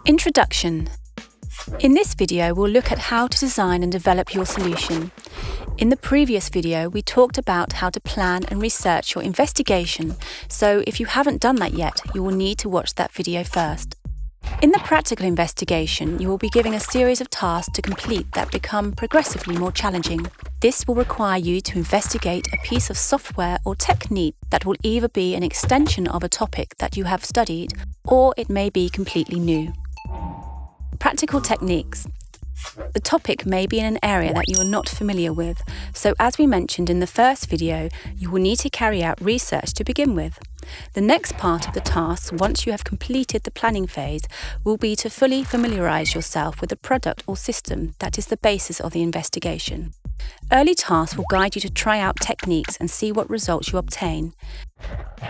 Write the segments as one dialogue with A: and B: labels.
A: Introduction. In this video, we'll look at how to design and develop your solution. In the previous video, we talked about how to plan and research your investigation, so if you haven't done that yet, you will need to watch that video first. In the practical investigation, you will be given a series of tasks to complete that become progressively more challenging. This will require you to investigate a piece of software or technique that will either be an extension of a topic that you have studied, or it may be completely new. Practical techniques. The topic may be in an area that you are not familiar with, so as we mentioned in the first video, you will need to carry out research to begin with. The next part of the task, once you have completed the planning phase, will be to fully familiarise yourself with the product or system that is the basis of the investigation. Early tasks will guide you to try out techniques and see what results you obtain.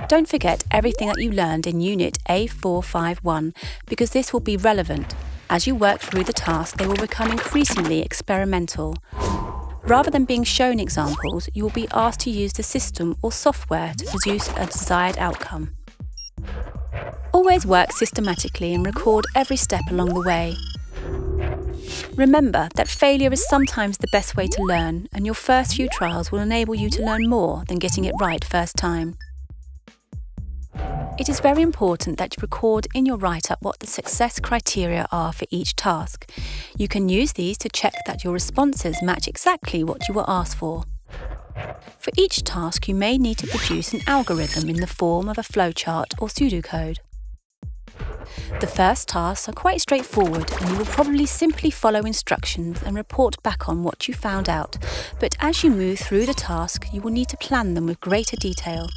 A: Don't forget everything that you learned in Unit A451, because this will be relevant. As you work through the task, they will become increasingly experimental. Rather than being shown examples, you will be asked to use the system or software to produce a desired outcome. Always work systematically and record every step along the way. Remember that failure is sometimes the best way to learn, and your first few trials will enable you to learn more than getting it right first time. It is very important that you record in your write-up what the success criteria are for each task. You can use these to check that your responses match exactly what you were asked for. For each task, you may need to produce an algorithm in the form of a flowchart or pseudocode. The first tasks are quite straightforward, and you will probably simply follow instructions and report back on what you found out, but as you move through the task, you will need to plan them with greater detail.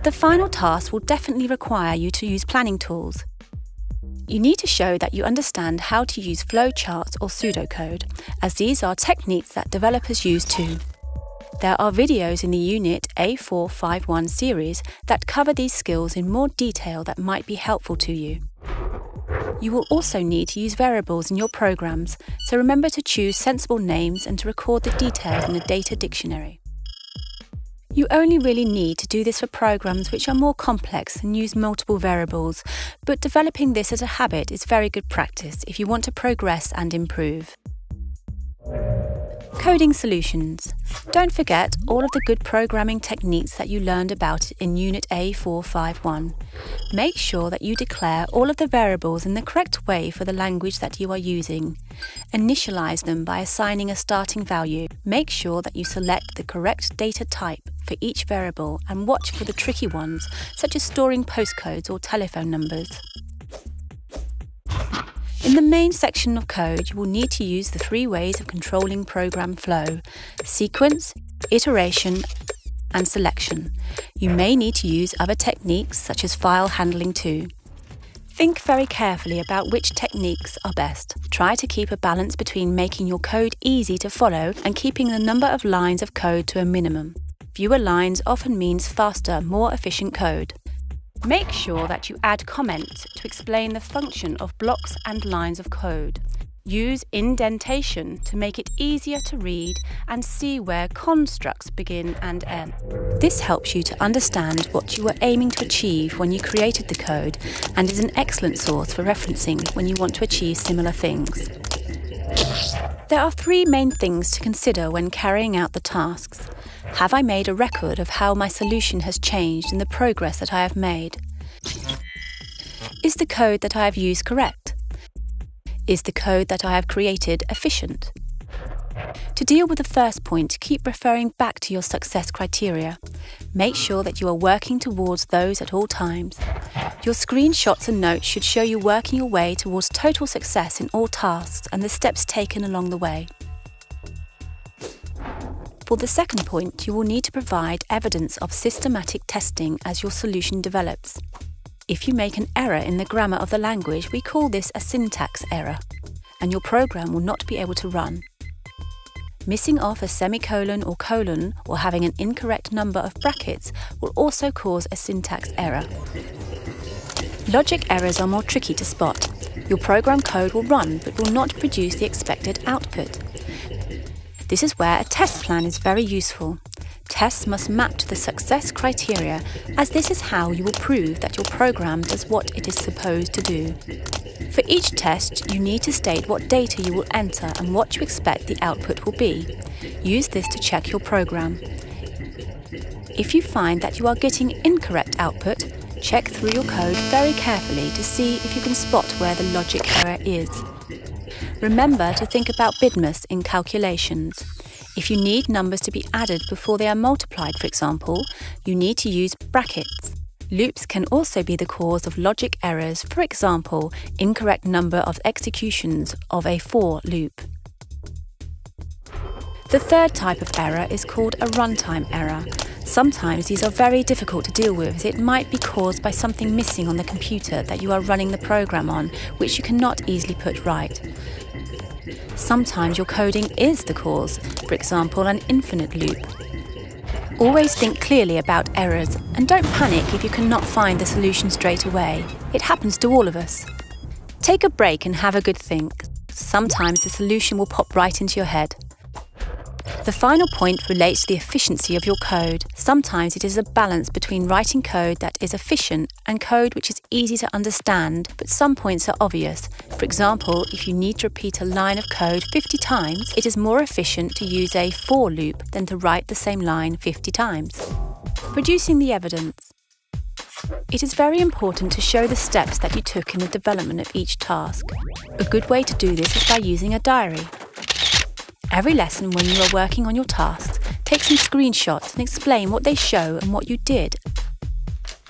A: The final task will definitely require you to use planning tools. You need to show that you understand how to use flowcharts or pseudocode, as these are techniques that developers use too. There are videos in the Unit A451 series that cover these skills in more detail that might be helpful to you. You will also need to use variables in your programs, so remember to choose sensible names and to record the details in a data dictionary. You only really need to do this for programs which are more complex and use multiple variables, but developing this as a habit is very good practice if you want to progress and improve. Coding solutions. Don't forget all of the good programming techniques that you learned about in Unit A451. Make sure that you declare all of the variables in the correct way for the language that you are using. Initialize them by assigning a starting value. Make sure that you select the correct data type for each variable and watch for the tricky ones, such as storing postcodes or telephone numbers. In the main section of code, you will need to use the 3 ways of controlling program flow: sequence, iteration, and selection. You may need to use other techniques such as file handling too. Think very carefully about which techniques are best. Try to keep a balance between making your code easy to follow and keeping the number of lines of code to a minimum. Fewer lines often means faster, more efficient code. Make sure that you add comments to explain the function of blocks and lines of code. Use indentation to make it easier to read and see where constructs begin and end. This helps you to understand what you were aiming to achieve when you created the code and is an excellent source for referencing when you want to achieve similar things. There are 3 main things to consider when carrying out the tasks. Have I made a record of how my solution has changed in the progress that I have made? Is the code that I have used correct? Is the code that I have created efficient? To deal with the first point, keep referring back to your success criteria. Make sure that you are working towards those at all times. Your screenshots and notes should show you working your way towards total success in all tasks and the steps taken along the way. For the second point, you will need to provide evidence of systematic testing as your solution develops. If you make an error in the grammar of the language, we call this a syntax error, and your program will not be able to run. Missing off a semicolon or colon or having an incorrect number of brackets will also cause a syntax error. Logic errors are more tricky to spot. Your program code will run but will not produce the expected output. This is where a test plan is very useful. Tests must map to the success criteria, as this is how you will prove that your program does what it is supposed to do. For each test, you need to state what data you will enter and what you expect the output will be. Use this to check your program. If you find that you are getting incorrect output, check through your code very carefully to see if you can spot where the logic error is. Remember to think about BIDMAS in calculations. If you need numbers to be added before they are multiplied, for example, you need to use brackets. Loops can also be the cause of logic errors, for example, incorrect number of executions of a for loop. The third type of error is called a runtime error. Sometimes these are very difficult to deal with, as it might be caused by something missing on the computer that you are running the program on, which you cannot easily put right. Sometimes your coding is the cause, for example, an infinite loop. Always think clearly about errors and don't panic if you cannot find the solution straight away. It happens to all of us. Take a break and have a good think. Sometimes the solution will pop right into your head. The final point relates to the efficiency of your code. Sometimes it is a balance between writing code that is efficient and code which is easy to understand, but some points are obvious. For example, if you need to repeat a line of code 50 times, it is more efficient to use a for loop than to write the same line 50 times. Producing the evidence. It is very important to show the steps that you took in the development of each task. A good way to do this is by using a diary. Every lesson when you are working on your tasks, take some screenshots and explain what they show and what you did,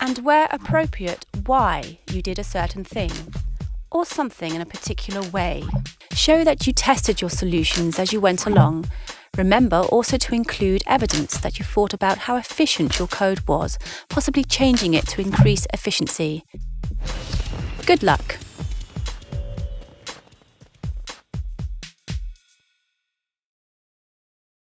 A: and where appropriate, why you did a certain thing, or something in a particular way. Show that you tested your solutions as you went along. Remember also to include evidence that you thought about how efficient your code was, possibly changing it to increase efficiency. Good luck!